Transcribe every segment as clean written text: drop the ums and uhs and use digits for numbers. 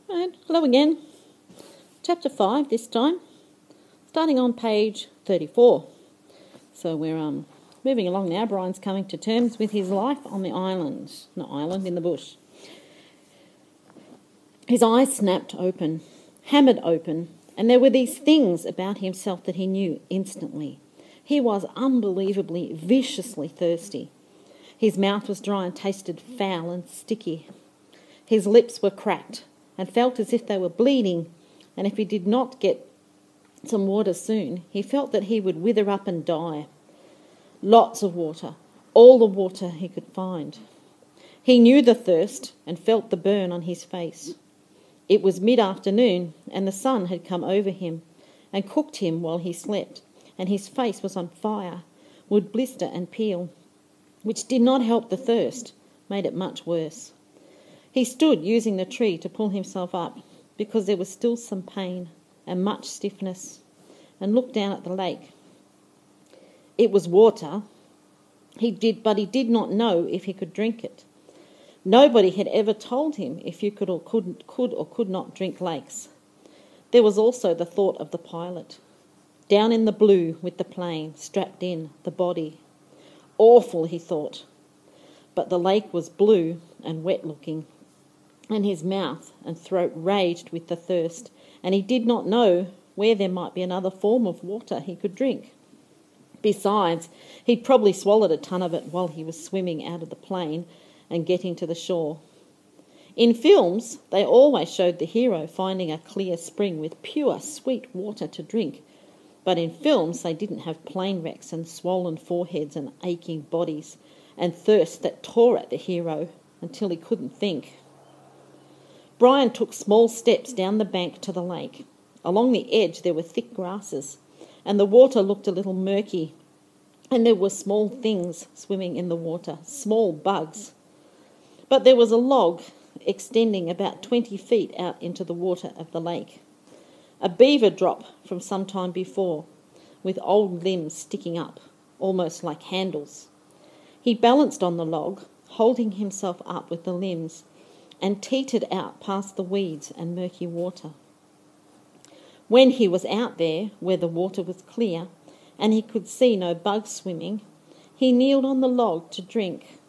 Right, hello again. Chapter 5 this time, starting on page 34. So we're moving along now. Brian's coming to terms with his life on the island. Not island, in the bush. His eyes snapped open, hammered open, and there were these things about himself that he knew instantly. He was unbelievably, viciously thirsty. His mouth was dry and tasted foul and sticky. His lips were cracked and felt as if they were bleeding, and if he did not get some water soon, he felt that he would wither up and die. Lots of water, all the water he could find. He knew the thirst and felt the burn on his face. It was mid-afternoon, and the sun had come over him and cooked him while he slept, and his face was on fire, would blister and peel, which did not help the thirst, made it much worse. He stood using the tree to pull himself up, because there was still some pain and much stiffness, and looked down at the lake. It was water, but he did not know if he could drink it. Nobody had ever told him if you could or could not drink lakes. There was also the thought of the pilot, down in the blue with the plane, strapped in, the body. Awful, he thought. But the lake was blue and wet-looking, and his mouth and throat raged with the thirst, and he did not know where there might be another form of water he could drink. Besides, he'd probably swallowed a ton of it while he was swimming out of the plane and getting to the shore. In films, they always showed the hero finding a clear spring with pure, sweet water to drink, but in films they didn't have plane wrecks and swollen foreheads and aching bodies and thirst that tore at the hero until he couldn't think. Brian took small steps down the bank to the lake. Along the edge there were thick grasses, and the water looked a little murky, and there were small things swimming in the water, small bugs. But there was a log extending about 20 feet out into the water of the lake, a beaver drop from some time before, with old limbs sticking up, almost like handles. He balanced on the log, holding himself up with the limbs, and teetered out past the weeds and murky water. When he was out there, where the water was clear, and he could see no bugs swimming, he kneeled on the log to drink.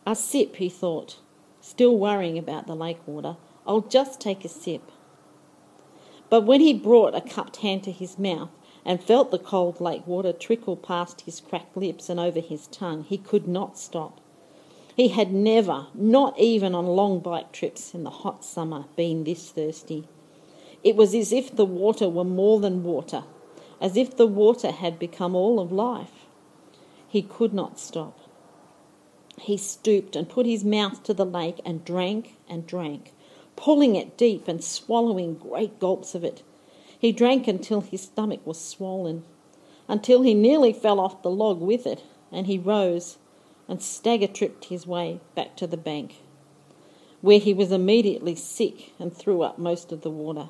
A sip, he thought, still worrying about the lake water. I'll just take a sip. But when he brought a cupped hand to his mouth and felt the cold lake water trickle past his cracked lips and over his tongue, he could not stop. He had never, not even on long bike trips in the hot summer, been this thirsty. It was as if the water were more than water, as if the water had become all of life. He could not stop. He stooped and put his mouth to the lake and drank, pulling it deep and swallowing great gulps of it. He drank until his stomach was swollen, until he nearly fell off the log with it, and he rose and stagger-tripped his way back to the bank, where he was immediately sick and threw up most of the water.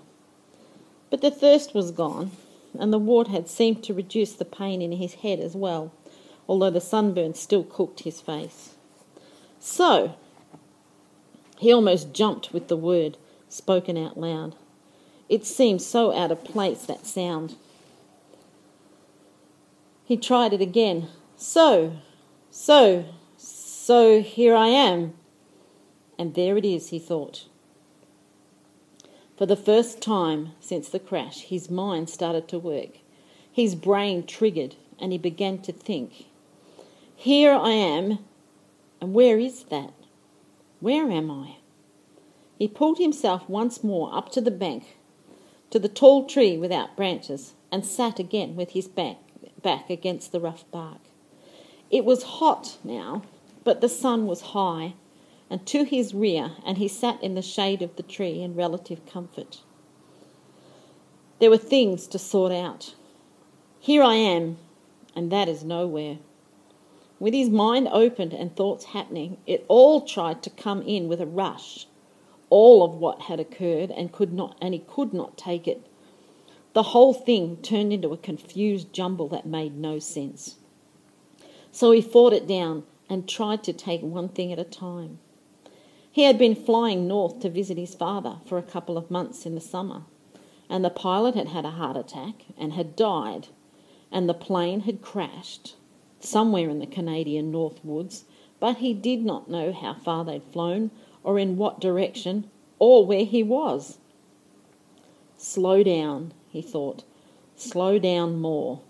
But the thirst was gone, and the water had seemed to reduce the pain in his head as well, although the sunburn still cooked his face. So, he almost jumped with the word, spoken out loud. It seemed so out of place, that sound. He tried it again. So here I am. And there it is, he thought. For the first time since the crash, his mind started to work. His brain triggered, and he began to think. Here I am, and where is that? Where am I? He pulled himself once more up to the bank, to the tall tree without branches, and sat again with his back against the rough bark. It was hot now, but the sun was high and to his rear, and he sat in the shade of the tree in relative comfort. There were things to sort out. Here I am, and that is nowhere. With his mind opened and thoughts happening, it all tried to come in with a rush, all of what had occurred, and he could not take it. The whole thing turned into a confused jumble that made no sense. So he fought it down and tried to take one thing at a time. He had been flying north to visit his father for a couple of months in the summer, and the pilot had had a heart attack and had died, and the plane had crashed somewhere in the Canadian North Woods, but he did not know how far they'd flown or in what direction or where he was. Slow down, he thought. Slow down more.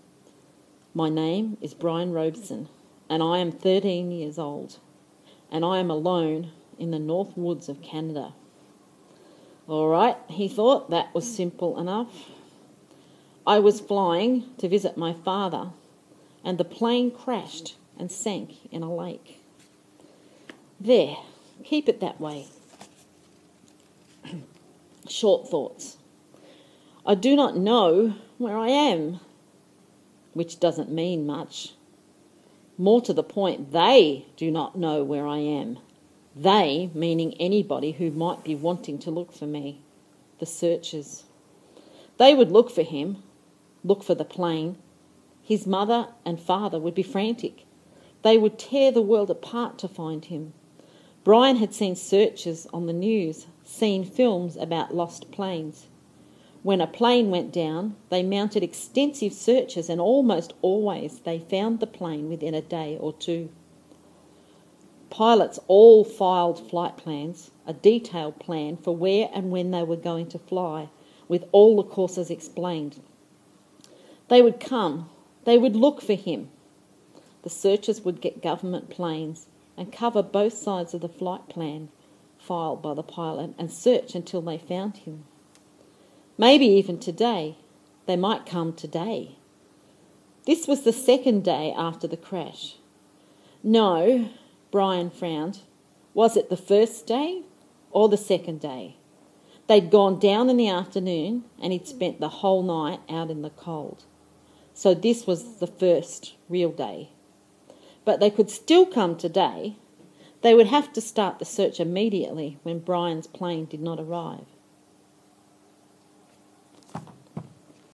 My name is Brian Robeson, and I am 13 years old, and I am alone in the North Woods of Canada. All right, he thought, that was simple enough. I was flying to visit my father, and the plane crashed and sank in a lake. There, keep it that way. Short thoughts. I do not know where I am, which doesn't mean much. More to the point, they do not know where I am. They, meaning anybody who might be wanting to look for me, the searchers. They would look for him, look for the plane. His mother and father would be frantic. They would tear the world apart to find him. Brian had seen searchers on the news, seen films about lost planes. When a plane went down, they mounted extensive searches, and almost always they found the plane within a day or two. Pilots all filed flight plans, a detailed plan for where and when they were going to fly, with all the courses explained. They would come, they would look for him. The searchers would get government planes and cover both sides of the flight plan filed by the pilot and search until they found him. Maybe even today. They might come today. This was the second day after the crash. No, Brian frowned. Was it the first day or the second day? They'd gone down in the afternoon and he'd spent the whole night out in the cold. So this was the first real day. But they could still come today. They would have to start the search immediately when Brian's plane did not arrive.